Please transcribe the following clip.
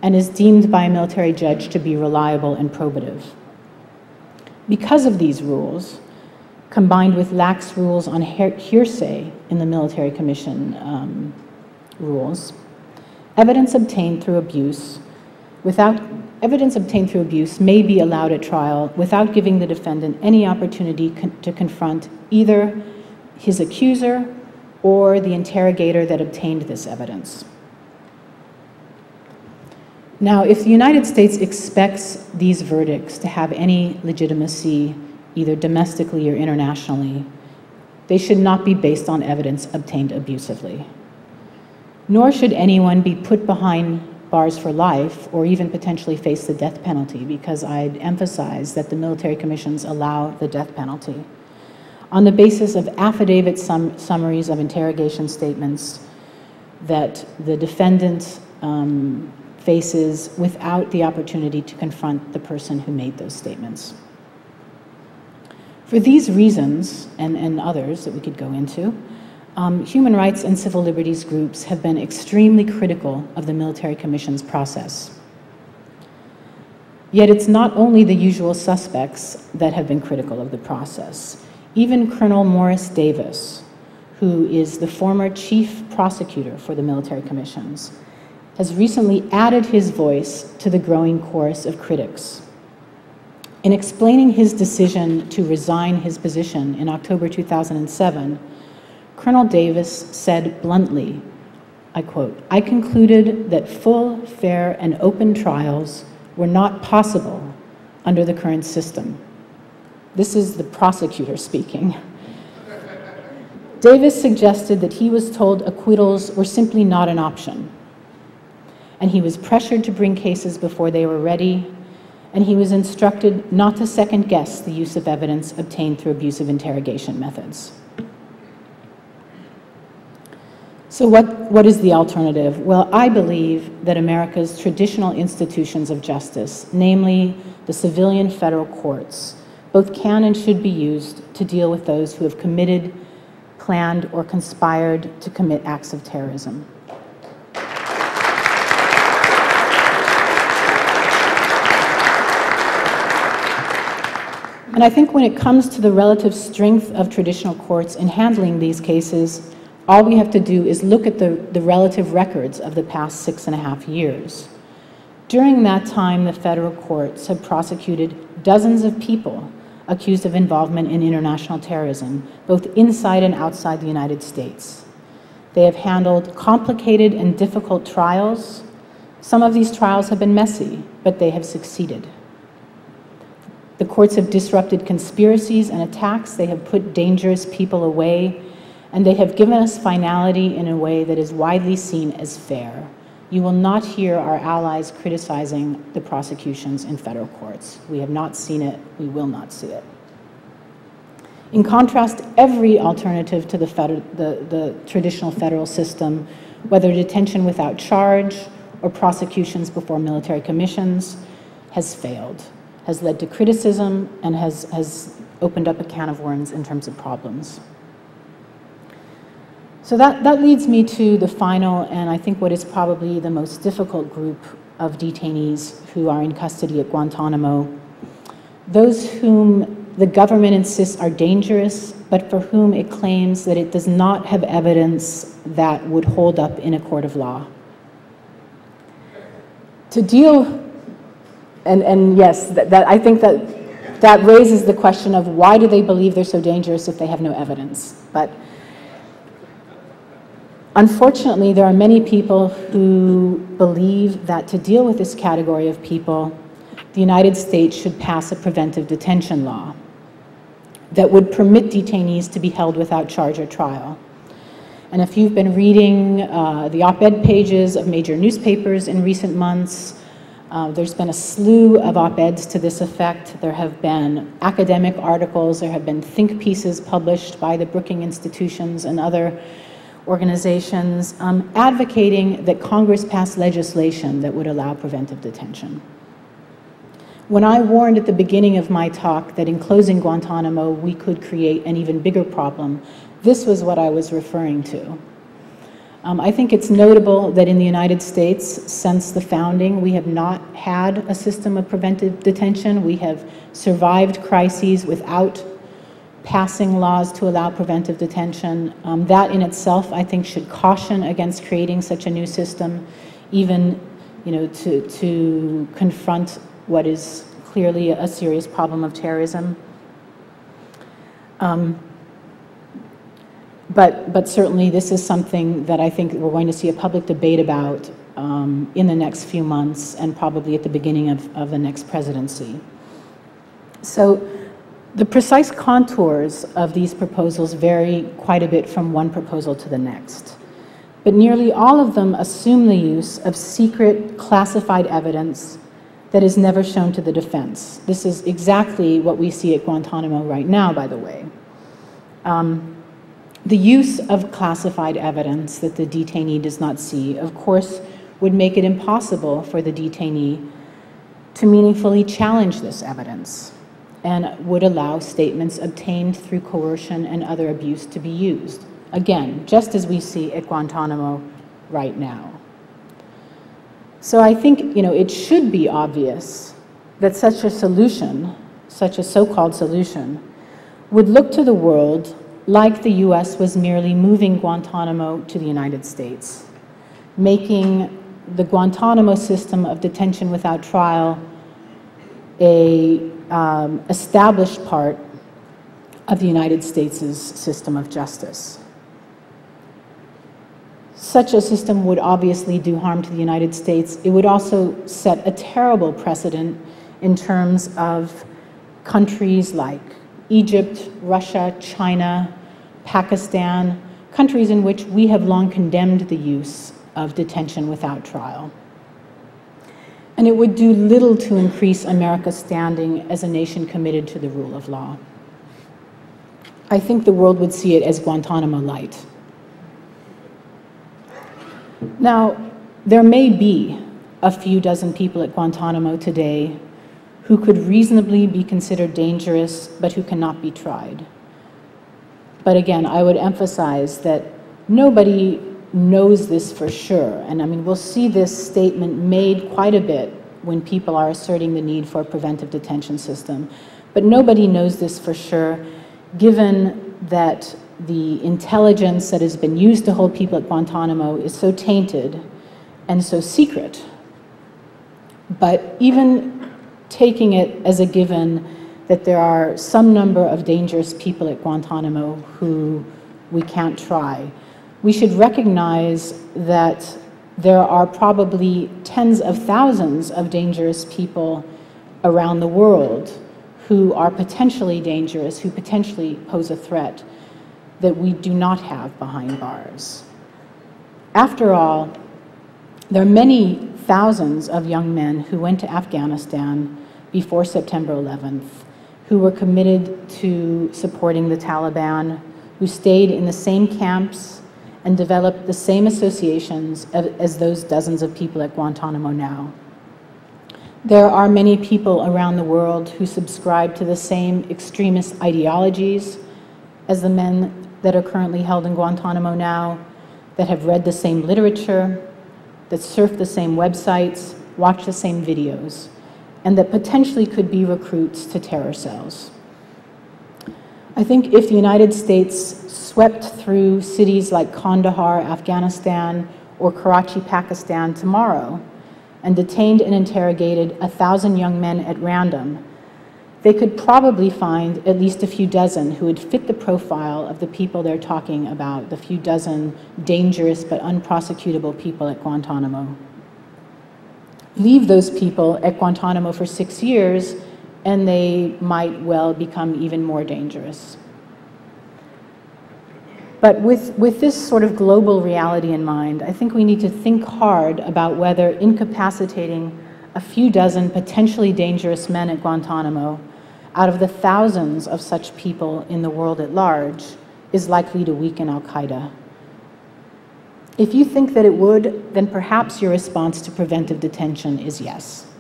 and is deemed by a military judge to be reliable and probative. Because of these rules, combined with lax rules on hearsay in the military commission rules, evidence obtained through abuse may be allowed at trial without giving the defendant any opportunity to confront either his accuser or the interrogator that obtained this evidence. Now, if the United States expects these verdicts to have any legitimacy, either domestically or internationally, they should not be based on evidence obtained abusively. Nor should anyone be put behind bars for life or even potentially face the death penalty, because I'd emphasize that the military commissions allow the death penalty on the basis of affidavit summaries of interrogation statements that the defendant faces without the opportunity to confront the person who made those statements. For these reasons, and others that we could go into, human rights and civil liberties groups have been extremely critical of the military commission's process. Yet it's not only the usual suspects that have been critical of the process. Even Colonel Morris Davis, who is the former chief prosecutor for the military commissions, has recently added his voice to the growing chorus of critics. In explaining his decision to resign his position in October 2007, Colonel Davis said bluntly, I quote, "I concluded that full, fair, and open trials were not possible under the current system." This is the prosecutor speaking. Davis suggested that he was told acquittals were simply not an option, and he was pressured to bring cases before they were ready, and he was instructed not to second-guess the use of evidence obtained through abusive interrogation methods. So what is the alternative? Well, I believe that America's traditional institutions of justice, namely the civilian federal courts, both can and should be used to deal with those who have committed, planned, or conspired to commit acts of terrorism. And I think when it comes to the relative strength of traditional courts in handling these cases, all we have to do is look at the relative records of the past 6.5 years. During that time, the federal courts have prosecuted dozens of people accused of involvement in international terrorism, both inside and outside the United States. They have handled complicated and difficult trials. Some of these trials have been messy, but they have succeeded. The courts have disrupted conspiracies and attacks. They have put dangerous people away, and they have given us finality in a way that is widely seen as fair. You will not hear our allies criticizing the prosecutions in federal courts. We have not seen it. We will not see it. In contrast, every alternative to the traditional federal system, whether detention without charge or prosecutions before military commissions, has failed, has led to criticism, and has opened up a can of worms in terms of problems. So that leads me to the final, and I think what is probably the most difficult group of detainees who are in custody at Guantanamo, those whom the government insists are dangerous, but for whom it claims that it does not have evidence that would hold up in a court of law. To deal, and yes, I think that raises the question of why do they believe they're so dangerous if they have no evidence? But unfortunately, there are many people who believe that to deal with this category of people, the United States should pass a preventive detention law that would permit detainees to be held without charge or trial. And if you've been reading the op-ed pages of major newspapers in recent months, there's been a slew of op-eds to this effect. There have been academic articles, there have been think pieces published by the Brookings institutions and other organizations advocating that Congress pass legislation that would allow preventive detention. When I warned at the beginning of my talk that in closing Guantanamo we could create an even bigger problem, this was what I was referring to. I think it's notable that in the United States, since the founding, we have not had a system of preventive detention. We have survived crises without passing laws to allow preventive detention. That in itself, I think, should caution against creating such a new system, even to confront what is clearly a serious problem of terrorism. But certainly this is something that I think we're going to see a public debate about in the next few months and probably at the beginning of the next presidency. So the precise contours of these proposals vary quite a bit from one proposal to the next. But nearly all of them assume the use of secret, classified evidence that is never shown to the defense. This is exactly what we see at Guantanamo right now, by the way. The use of classified evidence that the detainee does not see, of course, would make it impossible for the detainee to meaningfully challenge this evidence and would allow statements obtained through coercion and other abuse to be used. Again, just as we see at Guantanamo right now. So I think, it should be obvious that such a solution, such a so-called solution, would look to the world like the US was merely moving Guantanamo to the United States, making the Guantanamo system of detention without trial a established part of the United States' system of justice. Such a system would obviously do harm to the United States. It would also set a terrible precedent in terms of countries like Egypt, Russia, China, Pakistan, countries in which we have long condemned the use of detention without trial. And it would do little to increase America's standing as a nation committed to the rule of law. I think the world would see it as Guantanamo light. Now, there may be a few dozen people at Guantanamo today who could reasonably be considered dangerous, but who cannot be tried. But again, I would emphasize that nobody knows this for sure. And I mean, we'll see this statement made quite a bit when people are asserting the need for a preventive detention system. But nobody knows this for sure, given that the intelligence that has been used to hold people at Guantanamo is so tainted and so secret. But even taking it as a given that there are some number of dangerous people at Guantanamo who we can't try, we should recognize that there are probably tens of thousands of dangerous people around the world who are potentially dangerous, who potentially pose a threat that we do not have behind bars. After all, there are many thousands of young men who went to Afghanistan before September 11th, who were committed to supporting the Taliban, who stayed in the same camps and developed the same associations as those dozens of people at Guantanamo now. There are many people around the world who subscribe to the same extremist ideologies as the men that are currently held in Guantanamo now, that have read the same literature, that surf the same websites, watch the same videos, and that potentially could be recruits to terror cells. I think if the United States swept through cities like Kandahar, Afghanistan, or Karachi, Pakistan tomorrow, and detained and interrogated 1,000 young men at random, they could probably find at least a few dozen who would fit the profile of the people they're talking about, the few dozen dangerous but unprosecutable people at Guantanamo. Leave those people at Guantanamo for 6 years, and they might well become even more dangerous. But with this sort of global reality in mind, I think we need to think hard about whether incapacitating a few dozen potentially dangerous men at Guantanamo out of the thousands of such people in the world at large is likely to weaken al-Qaeda. If you think that it would, then perhaps your response to preventive detention is yes.